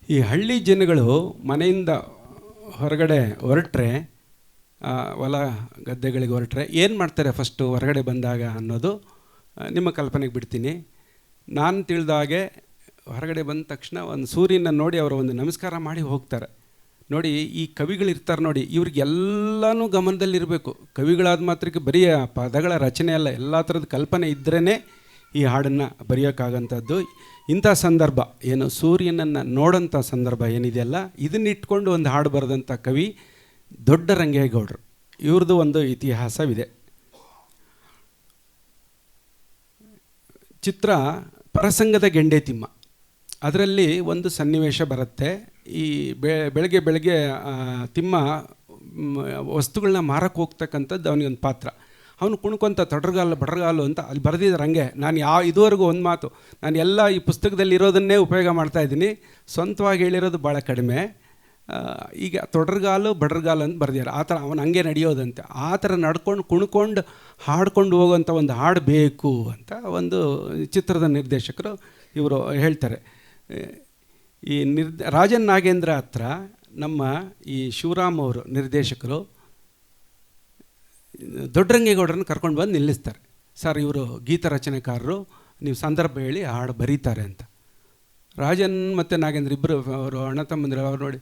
ಈ ಹಳ್ಳಿ ಜನಗಳು ಮನೆಯಿಂದ ಹೊರಗಡೆ ಹೊರಟ್ರೆ, ಹೊಲ ಗದ್ದೆಗಳಿಗೆ ಹೊರಟ್ರೆ ಏನು ಮಾಡ್ತಾರೆ ಫಸ್ಟು ಹೊರಗಡೆ ಬಂದಾಗ ಅನ್ನೋದು ನಿಮ್ಮ ಕಲ್ಪನೆಗೆ ಬಿಡ್ತೀನಿ. ನಾನು ತಿಳಿದ ಹಾಗೆ ಹೊರಗಡೆ ಬಂದ ತಕ್ಷಣ ಒಂದು ಸೂರ್ಯನ ನೋಡಿ ಅವರು ಒಂದು ನಮಸ್ಕಾರ ಮಾಡಿ ಹೋಗ್ತಾರೆ. ನೋಡಿ, ಈ ಕವಿಗಳಿರ್ತಾರೆ ನೋಡಿ, ಇವ್ರಿಗೆಲ್ಲನೂ ಗಮನದಲ್ಲಿರಬೇಕು. ಕವಿಗಳಾದ ಮಾತ್ರಕ್ಕೆ ಬರೀ ಪದಗಳ ರಚನೆ ಅಲ್ಲ, ಎಲ್ಲ ಥರದ ಕಲ್ಪನೆ ಇದ್ರೇ ಈ ಹಾಡನ್ನು ಬರೆಯೋಕ್ಕಾಗಂಥದ್ದು. ಇಂಥ ಸಂದರ್ಭ ಏನು, ಸೂರ್ಯನನ್ನು ನೋಡೋಂಥ ಸಂದರ್ಭ ಏನಿದೆಯಲ್ಲ, ಇದನ್ನಿಟ್ಕೊಂಡು ಒಂದು ಹಾಡು ಬರೆದಂಥ ಕವಿ ದೊಡ್ಡ ರಂಗೇಗೌಡರು. ಇವ್ರದ್ದು ಒಂದು ಇತಿಹಾಸವಿದೆ. ಚಿತ್ರ ಪ್ರಸಂಗದ ಗೆಂಡೆ ತಿಮ್ಮ. ಅದರಲ್ಲಿ ಒಂದು ಸನ್ನಿವೇಶ ಬರುತ್ತೆ. ಈ ಬೆಳಗ್ಗೆ ತಿಮ್ಮ ವಸ್ತುಗಳನ್ನ ಮಾರಕ್ಕೆ ಹೋಗ್ತಕ್ಕಂಥದ್ದು ಅವನಿಗೊಂದು ಪಾತ್ರ. ಅವನು ಕುಣ್ಕೊತ ತೊಡರ್ಗಾಲು ಬಡರ್ಗಾಲು ಅಂತ ಅಲ್ಲಿ ಬರೆದಿದ್ದಾರೆ. ಹಂಗೆ ನಾನು ಇದುವರೆಗೂ ಒಂದು ಮಾತು, ನಾನು ಎಲ್ಲ ಈ ಪುಸ್ತಕದಲ್ಲಿ ಇರೋದನ್ನೇ ಉಪಯೋಗ ಮಾಡ್ತಾಯಿದ್ದೀನಿ, ಸ್ವಂತವಾಗಿ ಹೇಳಿರೋದು ಭಾಳ ಕಡಿಮೆ. ಈಗ ತೊಡರ್ಗಾಲು ಬಡರ್ಗಾಲು ಅಂತ ಬರೆದಿದ್ದಾರೆ. ಆ ಥರ ಅವನು ಹಂಗೆ ನಡೆಯೋದಂತೆ. ಆ ಥರ ನಡ್ಕೊಂಡು ಕುಣ್ಕೊಂಡು ಹಾಡ್ಕೊಂಡು ಹೋಗುವಂಥ ಒಂದು ಹಾಡು ಬೇಕು ಅಂತ ಒಂದು ಚಿತ್ರದ ನಿರ್ದೇಶಕರು ಇವರು ಹೇಳ್ತಾರೆ. ಈ ರಾಜನ್ ನಾಗೇಂದ್ರ ಹತ್ರ ನಮ್ಮ ಈ ಶಿವರಾಮ್ ಅವರು ನಿರ್ದೇಶಕರು ದೊಡ್ಡರಂಗೇಗೌಡರನ್ನ ಕರ್ಕೊಂಡು ಬಂದು ನಿಲ್ಲಿಸ್ತಾರೆ. ಸರ್, ಇವರು ಗೀತ ರಚನೆಕಾರರು, ನೀವು ಸಂದರ್ಭ ಹೇಳಿ ಹಾಡು ಬರೀತಾರೆ ಅಂತ. ರಾಜನ್ ಮತ್ತು ನಾಗೇಂದ್ರ ಇಬ್ಬರು ಅವರು ಅಣ್ಣ ತಮ್ಮಂದಿರು ಅವ್ರು ನೋಡಿ,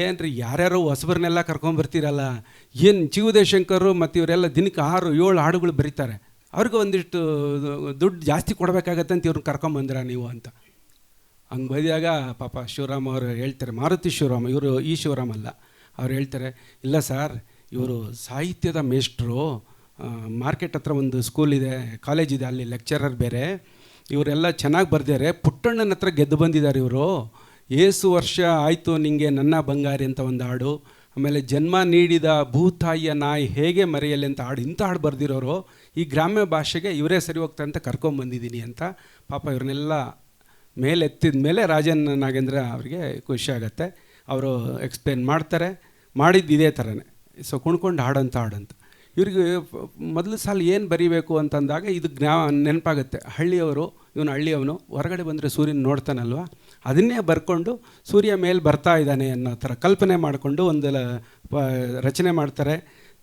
ಏನ್ರಿ ಯಾರ್ಯಾರೋ ಹೊಸಬರನ್ನೆಲ್ಲ ಕರ್ಕೊಂಬರ್ತೀರಲ್ಲ, ಏನು ಜೀವದೇಶಂಕರು ಮತ್ತು ಇವರೆಲ್ಲ ದಿನಕ್ಕೆ 6-7 ಹಾಡುಗಳು ಬರೀತಾರೆ, ಅವ್ರಿಗೆ ಒಂದಿಷ್ಟು ದುಡ್ಡು ಜಾಸ್ತಿ ಕೊಡಬೇಕಾಗತ್ತೆ ಅಂತ ಇವ್ರನ್ನ ಕರ್ಕೊಂಬಂದಿರ ನೀವು ಅಂತ. ಹಂಗೆ ಬೈದಾಗ ಪಾಪ ಶಿವರಾಮ್ ಅವರು ಹೇಳ್ತಾರೆ, ಮಾರುತಿ ಶಿವರಾಮ್, ಇವರು ಈ ಶಿವರಾಮ್ ಅಲ್ಲ, ಅವ್ರು ಹೇಳ್ತಾರೆ, ಇಲ್ಲ ಸರ್, ಇವರು ಸಾಹಿತ್ಯದ ಮೇಷ್ಟ್ರು, ಮಾರ್ಕೆಟ್ ಹತ್ರ ಒಂದು ಸ್ಕೂಲ್ ಇದೆ, ಕಾಲೇಜ್ ಇದೆ, ಅಲ್ಲಿ ಲೆಕ್ಚರರ್ ಬೇರೆ, ಇವರೆಲ್ಲ ಚೆನ್ನಾಗಿ ಬರ್ದಿದ್ದಾರೆ, ಪುಟ್ಟಣ್ಣನ ಹತ್ರ ಗೆದ್ದು ಬಂದಿದ್ದಾರೆ ಇವರು. ಏಸು ವರ್ಷ ಆಯಿತು ನಿಂಗೆ ನನ್ನ ಬಂಗಾರಿ ಅಂತ ಒಂದು ಹಾಡು, ಆಮೇಲೆ ಜನ್ಮ ನೀಡಿದ ಭೂತಾಯಿಯ ನಾಯಿ ಹೇಗೆ ಮರೆಯಲಿ ಅಂತ ಹಾಡು, ಇಂಥ ಹಾಡು ಬರೆದಿರೋರು, ಈ ಗ್ರಾಮ್ಯ ಭಾಷೆಗೆ ಇವರೇ ಸರಿ ಹೋಗ್ತಾರೆ ಅಂತ ಕರ್ಕೊಂಬಂದಿದ್ದೀನಿ ಅಂತ. ಪಾಪ ಇವ್ರನ್ನೆಲ್ಲ ಮೇಲೆತ್ತಿದ ಮೇಲೆ ರಾಜನ್ ನಾಗೇಂದ್ರ ಅವರಿಗೆ ಖುಷಿ ಆಗುತ್ತೆ. ಅವರು ಎಕ್ಸ್ಪ್ಲೇನ್ ಮಾಡ್ತಾರೆ, ಮಾಡಿದ್ದು ಇದೇ ಥರನೇ. ಸೊ ಕುಣ್ಕೊಂಡು ಹಾಡಂತ ಇವ್ರಿಗೆ ಮೊದಲು ಸಾಲ ಏನು ಬರೀಬೇಕು ಅಂತಂದಾಗ ಇದು ನೆನಪಾಗುತ್ತೆ. ಹಳ್ಳಿಯವರು, ಇವನು ಹಳ್ಳಿಯವನು, ಹೊರಗಡೆ ಬಂದರೆ ಸೂರ್ಯನ ನೋಡ್ತಾನಲ್ವ, ಅದನ್ನೇ ಬರ್ಕೊಂಡು ಸೂರ್ಯ ಮೇಲೆ ಬರ್ತಾ ಇದ್ದಾನೆ ಅನ್ನೋ ಥರ ಕಲ್ಪನೆ ಮಾಡಿಕೊಂಡು ಒಂದು ರಚನೆ ಮಾಡ್ತಾರೆ.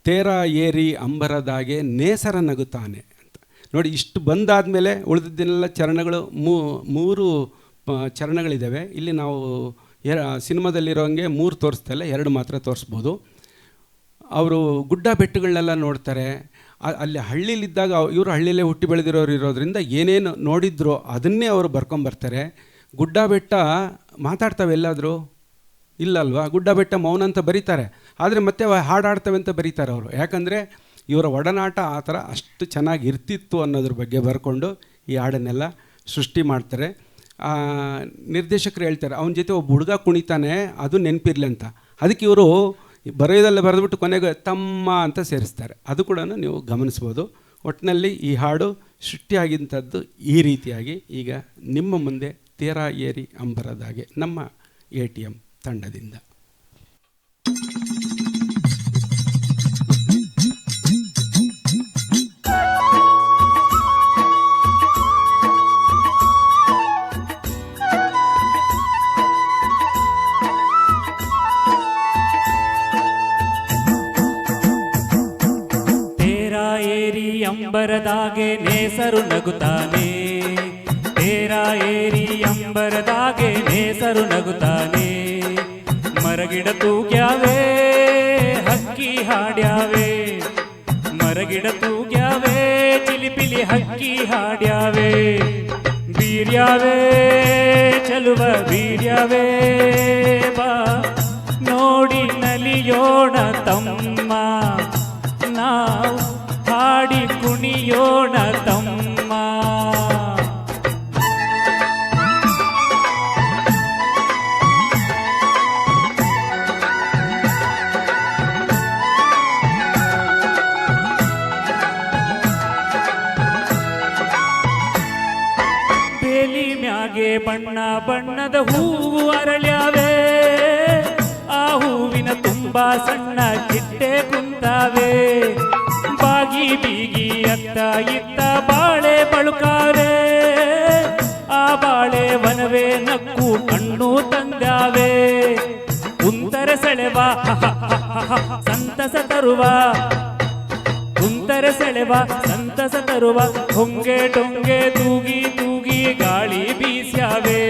ತೇರ ಏರಿ ಅಂಬರದಾಗೆ ನೇಸರ ನಗುತ್ತಾನೆ ಅಂತ. ನೋಡಿ, ಇಷ್ಟು ಬಂದಾದಮೇಲೆ ಉಳಿದಿದ್ದನ್ನೆಲ್ಲ ಚರಣಗಳು 3 ಚರಣಗಳಿದ್ದಾವೆ. ಇಲ್ಲಿ ನಾವು ಸಿನಿಮಾದಲ್ಲಿರೋಂಗೆ 3 ತೋರಿಸ್ತಲ್ಲ, 2 ಮಾತ್ರ ತೋರಿಸ್ಬೋದು. ಅವರು ಗುಡ್ಡ ಬೆಟ್ಟಗಳನ್ನೆಲ್ಲ ನೋಡ್ತಾರೆ. ಅಲ್ಲಿ ಹಳ್ಳಿಲಿದ್ದಾಗ ಇವರು ಹಳ್ಳಿಯಲ್ಲೇ ಹುಟ್ಟಿ ಬೆಳೆದಿರೋರು ಇರೋದ್ರಿಂದ ಏನೇನು ನೋಡಿದ್ರೋ ಅದನ್ನೇ ಅವರು ಬರ್ಕೊಂಬರ್ತಾರೆ. ಗುಡ್ಡ ಬೆಟ್ಟ ಮಾತಾಡ್ತವೆ ಎಲ್ಲಾದರೂ ಇಲ್ಲಲ್ವಾ, ಗುಡ್ಡ ಬೆಟ್ಟ ಮೌನ ಅಂತ ಬರೀತಾರೆ, ಆದರೆ ಮತ್ತೆ ಹಾಡಾಡ್ತವೆ ಅಂತ ಬರೀತಾರೆ ಅವರು. ಯಾಕಂದರೆ ಇವರ ಒಡನಾಟ ಆ ಥರ ಅಷ್ಟು ಚೆನ್ನಾಗಿ ಇರ್ತಿತ್ತು ಅನ್ನೋದ್ರ ಬಗ್ಗೆ ಬರ್ಕೊಂಡು ಈ ಹಾಡನ್ನೆಲ್ಲ ಸೃಷ್ಟಿ ಮಾಡ್ತಾರೆ. ನಿರ್ದೇಶಕರು ಹೇಳ್ತಾರೆ, ಅವನ ಜೊತೆ ಒಬ್ಬ ಹುಡುಗ ಕುಣಿತಾನೆ, ಅದು ನೆನಪಿರ್ಲಿ ಅಂತ. ಅದಕ್ಕೆ ಇವರು ಬರೆಯೋದೆಲ್ಲ ಬರೆದ್ಬಿಟ್ಟು ಕೊನೆಗೆ ತಮ್ಮ ಅಂತ ಸೇರಿಸ್ತಾರೆ. ಅದು ಕೂಡ ನೀವು ಗಮನಿಸ್ಬೋದು. ಒಟ್ಟಿನಲ್ಲಿ ಈ ಹಾಡು ಸೃಷ್ಟಿಯಾಗಿಂಥದ್ದು ಈ ರೀತಿಯಾಗಿ ಈಗ ನಿಮ್ಮ ಮುಂದೆ ತೇರ ಏರಿ ಅಂಬರದಾಗೆ ನಮ್ಮ ATM ತಂಡದಿಂದ. ಅಂಬರದಾಗೆ ನೇಸರು ನಗುತ್ತಾನೆ, ತೇರ ಏರಿ ಅಂಬರದಾಗೆ ನೇಸರು ನಗುತ್ತಾನೆ. ಮರಗಿಡ ತೂಗ್ಯಾವೆ ಹಕ್ಕಿ ಹಾಡ್ಯಾವೆ, ಮರಗಿಡ ತೂಗ್ಯಾವೆ ಚಿಲಿಪಿಲಿ ಹಕ್ಕಿ ಹಾಡ್ಯಾವೆ. ಬೀರ್ಯಾವೆ ಚಲುವ ಬೀರ್ಯಾವೆ, ಬಾ ನೋಡಿ ನಲಿಯೋಣ ತಮ್ಮ, ನಾವು ಹಾಡಿ ಕುಣಿಯೋಣ ತಮ್ಮ. ಬೇಲಿ ಮ್ಯಾಗೆ ಬಣ್ಣ ಬಣ್ಣದ ಹೂವು ಅರಳ್ಯಾವೆ, ಆ ಹೂವಿನ ತುಂಬಾ ಸಣ್ಣ ಚಿಟ್ಟೆ ಕುಂತಾವೆ. ಬಾಗಿ ಬೀಗಿ ಅತ್ತ ಇತ್ತ ಬಾಳೆ ಬಳುಕಾವೆ, ಆ ಬಾಳೆ ವನವೇ ನಕ್ಕು ಕಣ್ಣು ತಂದಾವೆ. ಕುಂತರ ಸೆಳೆವ ಸಂತಸ ತರುವ, ಕುಂತರ ಸೆಳೆವ ಸಂತಸ ತರುವ, ಹೊಂಗೆ ಟೊಂಗೆ ತೂಗಿ ತೂಗಿ ಗಾಳಿ ಬೀಸ್ಯಾವೆ.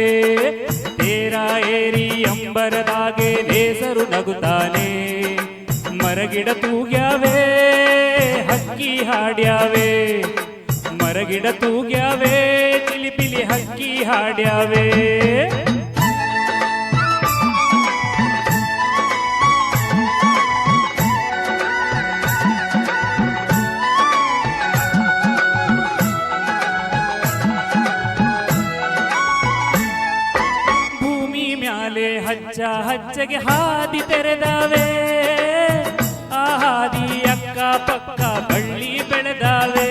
ತೇರ ಏರಿ ಅಂಬರದಾಗೆ ನೇಸರು ನಗುತ್ತಾನೆ, ಮರಗಿಡ ತೂಗ್ಯಾವೆ ಹಕ್ಕಿ ಹಾಡ್ಯಾವೆ, ಮರಗಿಡ ತೂಗ್ಯಾವೆ ಪಿಲಿ ಹಕ್ಕಿ ಹಾಡ್ಯಾವೆ. ಭೂಮಿ ಮ್ಯಾಲೆ ಹಚ್ಚ ಹಚ್ಚಗೆ ಹಾದಿ ತೆರೆದಾವೆ, ಆ ಹಾದಿ ಅಕ್ಕ ಪಕ್ಕ ಬಳ್ಳಿ ಬೆಳೆದಾವೆ.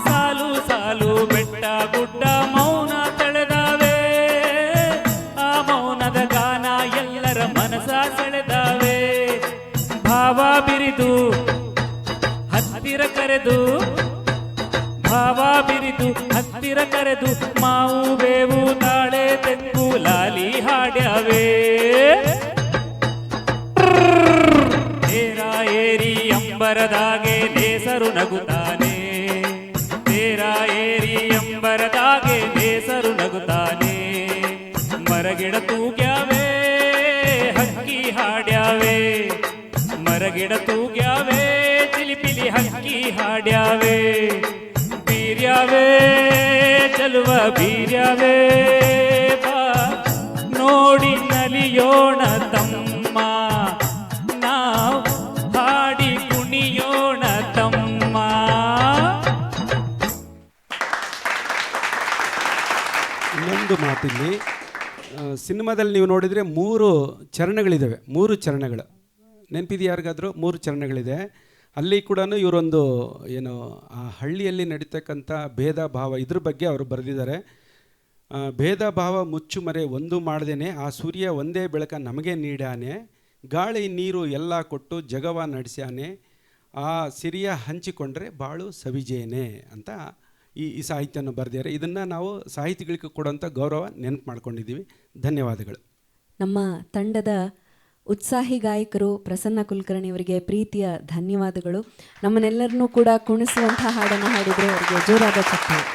ಸಾಲು ಸಾಲು ಬೆಟ್ಟ ಗುಡ್ಡ ಮೌನ ತಳೆದಾವೆ, ಆ ಮೌನದ ಗಾನ ಎಲ್ಲರ ಮನಸ ಸೆಳೆದಾವೆ. ಭಾವ ಬಿರಿದು ಹತ್ತಿರ ಕರೆದು, ಭಾವ ಬಿರಿದು ಹತ್ತಿರ ಕರೆದು, ಮಾವು ಬೇವು ತಾಳೆ ತೆಂಗು ಲಾಲಿ ಹಾಡ್ಯಾವೆ. ತೇರ ಏರಿ ಅಂಬರದಾಗೆ ನೇಸರು ನಗುತ್ತಾನೆ, ತೇರ ಏರಿ ಅಂಬರದಾಗೆ ನೇಸರು ನಗುತ್ತಾನೆ, ಮರಗಿಡ ತೂಗ್ಯಾವೆ ಹಕ್ಕಿ ಹಾಡ್ಯಾವೆ, ಮರಗಿಡ ತೂಗ್ಯಾವೆ ಪಿಲಿ ಹಕ್ಕಿ ಹಾಡ್ಯಾವೆ. ಬೀರ್ಯಾವೆ ಚಲುವ ಬೀರ್ಯಾವೆ, ಬಾ ನೋಡಿ ನಲಿಯೋಣ ತಮ್ಮ, ನಾವು ಹಾಡಿ ಕುಣಿಯೋಣ ತಮ್ಮ. ಇನ್ನೊಂದು ಮಾತಿಲ್ಲಿ, ಸಿನಿಮಾದಲ್ಲಿ ನೀವು ನೋಡಿದರೆ 3 ಚರಣಗಳಿದ್ದಾವೆ, 3 ಚರಣಗಳು ನೆನಪಿದೆ ಯಾರಿಗಾದರೂ? 3 ಚರಣಗಳಿದೆ. ಅಲ್ಲಿ ಕೂಡ ಇವರೊಂದು ಏನು ಆ ಹಳ್ಳಿಯಲ್ಲಿ ನಡೀತಕ್ಕಂಥ ಭೇದ ಭಾವ ಇದ್ರ ಬಗ್ಗೆ ಅವರು ಬರೆದಿದ್ದಾರೆ. ಭೇದ ಭಾವ ಮುಚ್ಚುಮರೆ ಒಂದು ಮಾಡ್ದೇನೆ, ಆ ಸೂರ್ಯ ಒಂದೇ ಬೆಳಕ ನಮಗೆ ನೀಡಾನೆ, ಗಾಳಿ ನೀರು ಎಲ್ಲ ಕೊಟ್ಟು ಜಗವ ನಡೆಸ್ಯಾನೆ, ಆ ಸಿರಿಯ ಹಂಚಿಕೊಂಡ್ರೆ ಬಾಳು ಸವಿಜೇನೆ ಅಂತ ಈ ಸಾಹಿತ್ಯವನ್ನು ಬರೆದಿದ್ದಾರೆ. ಇದನ್ನು ನಾವು ಸಾಹಿತಿಗಳಿಗೆ ಕೊಡುವಂಥ ಗೌರವ ನೆನಪು ಮಾಡ್ಕೊಂಡಿದ್ದೀವಿ. ಧನ್ಯವಾದಗಳು. ನಮ್ಮ ತಂಡದ ಉತ್ಸಾಹಿ ಗಾಯಕರು ಪ್ರಸನ್ನ ಕುಲಕರ್ಣಿ ಅವರಿಗೆ ಪ್ರೀತಿಯ ಧನ್ಯವಾದಗಳು. ನಮ್ಮನ್ನೆಲ್ಲರನ್ನೂ ಕೂಡ ಕುಣಿಸುವಂಥ ಹಾಡನ್ನು ಹಾಡಿದರೆ ಅವರಿಗೆ ಜೋರಾದ ಚಪ್ಪಾಳೆ.